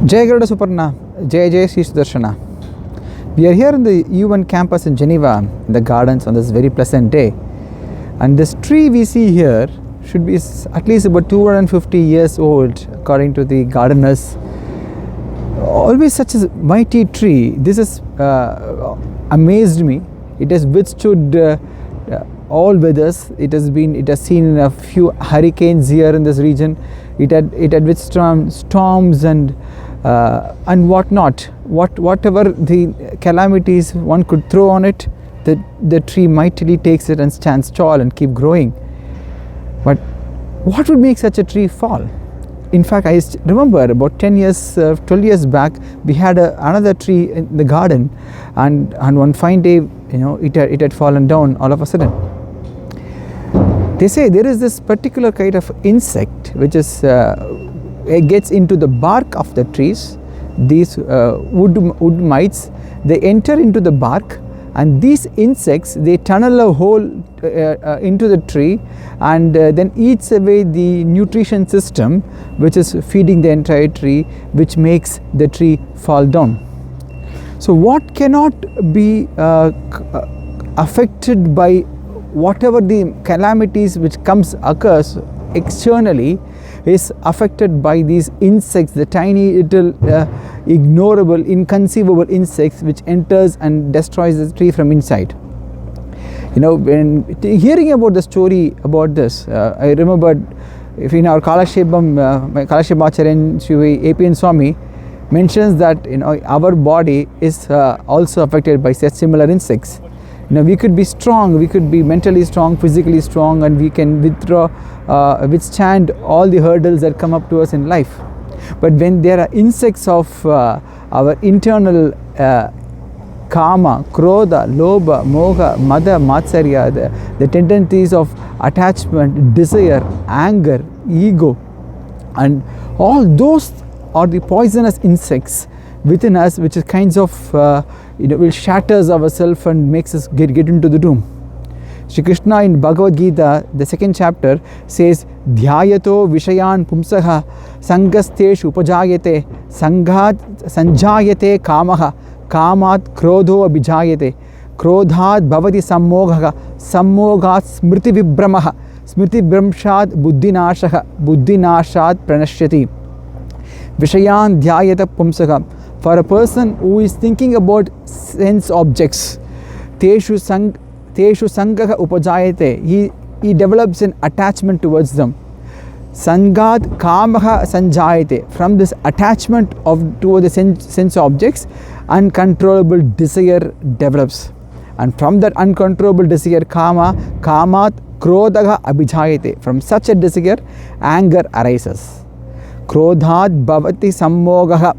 Jai Garuda Suparna, Jai Jai Sri Sudarshana. We are here in the U1 campus in Geneva, in the gardens on this very pleasant day. And this tree we see here should be at least about 250 years old, according to the gardeners. Always such a mighty tree. This has amazed me. It has withstood all weathers. It has seen a few hurricanes here in this region. It had withstood storms and whatnot. Whatever the calamities one could throw on it, the tree mightily takes it and stands tall and keep growing. But what would make such a tree fall? In fact, I remember about 12 years back, we had another tree in the garden, and one fine day, it had fallen down all of a sudden. They say there is this particular kind of insect which is gets into the bark of the trees. These wood mites, they enter into the bark, and these insects, they tunnel a hole into the tree and then eats away the nutrition system which is feeding the entire tree, which makes the tree fall down. So what cannot be affected by whatever the calamities which occurs externally is affected by these insects, the tiny little ignorable, inconceivable insects which enters and destroys the tree from inside. When hearing about the story about this, I remembered in our Kalashepam, my Kalashepam Sri APN Swami mentions that our body is also affected by such similar insects. We could be strong, we could be mentally strong, physically strong, and we can withstand all the hurdles that come up to us in life. But when there are insects of our internal kama, krodha, lobha, moha, mada, matsarya, the tendencies of attachment, desire, anger, ego, and all those are the poisonous insects within us, which is kinds of will shatters ourselves and makes us get into the doom. Shri Krishna in Bhagavad Gita, the 2nd chapter, says, Dhyayato Vishayan Pumsaha Sangasteshu Upajayate Sanghat Sanjayate Kamaha Kamat Krodho Abhijayate Krodhat Bhavati Sammogha Sammoghat Smriti Vibhramaha Smriti Bhramshat Buddhinashaha Buddhinashat Pranashyati. Vishayan Dhyayata Pumsaha. For a person who is thinking about sense objects, Teshu Sangaha Upajayate, he develops an attachment towards them. Sangat Kamaha Sanjayate, from this attachment toward the sense objects, uncontrollable desire develops. And from that uncontrollable desire, Kamat Krodhaha Abhijayate, from such a desire, anger arises. Krodhat Bhavati Sammogaha.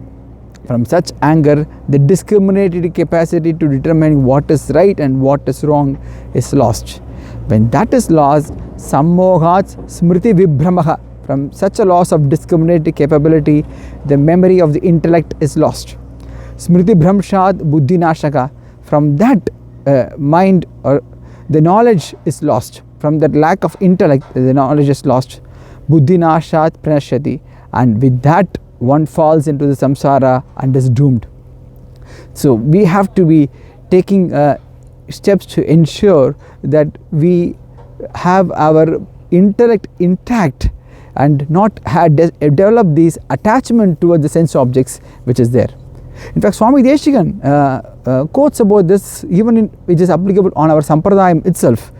From such anger, the discriminating capacity to determine what is right and what is wrong is lost. When that is lost, sammohat smriti vibhramaha. From such a loss of discriminating capability, the memory of the intellect is lost. Smriti bhramshat buddhinashaka. From that mind or the knowledge is lost. From that lack of intellect, the knowledge is lost. Buddhinashat pranashyati. And with that, one falls into the samsara and is doomed. So we have to be taking steps to ensure that we have our intellect intact and not develop these attachment towards the sense objects which is there. In fact, Swami Deshikan quotes about this, which is applicable on our sampradayam itself.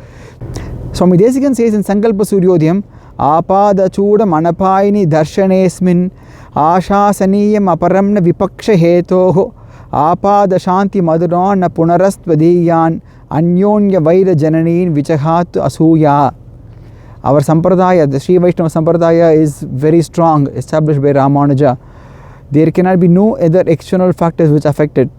Swami Deshikan says in Sankalpa Suryodhyam, Apada Chuda Manapayini Darshanesmin Ashasaniyam Aparamna Vipaksha Hetoho Apada Shanti Madurana Punarastvadiyan Anyonya Vaira Jananeen Vichahatu Asuya. Our Sampradaya, the Sri Vaishnava Sampradaya, is very strong, established by Ramanuja. There cannot be no other external factors which affect it.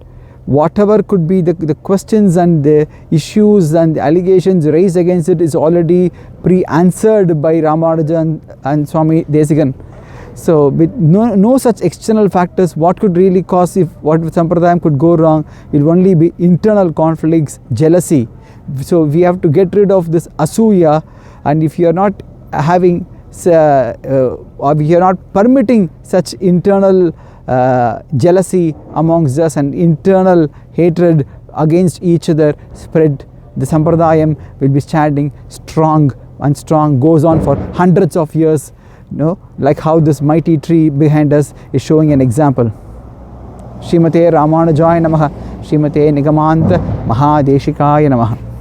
Whatever could be the questions and the issues and the allegations raised against it is already pre-answered by Ramanuja and Swami Desikan. So with no such external factors, what could really cause, what Sampradayam could go wrong, will only be internal conflicts, jealousy. So we have to get rid of this asuya, and if you are not having or we are not permitting such internal jealousy amongst us and internal hatred against each other spread, the Sampradayam will be standing strong and strong, goes on for hundreds of years, like how this mighty tree behind us is showing an example. Srimate Ramanujaya Namaha, Srimate Nigamanta Mahadeshikaya Namaha.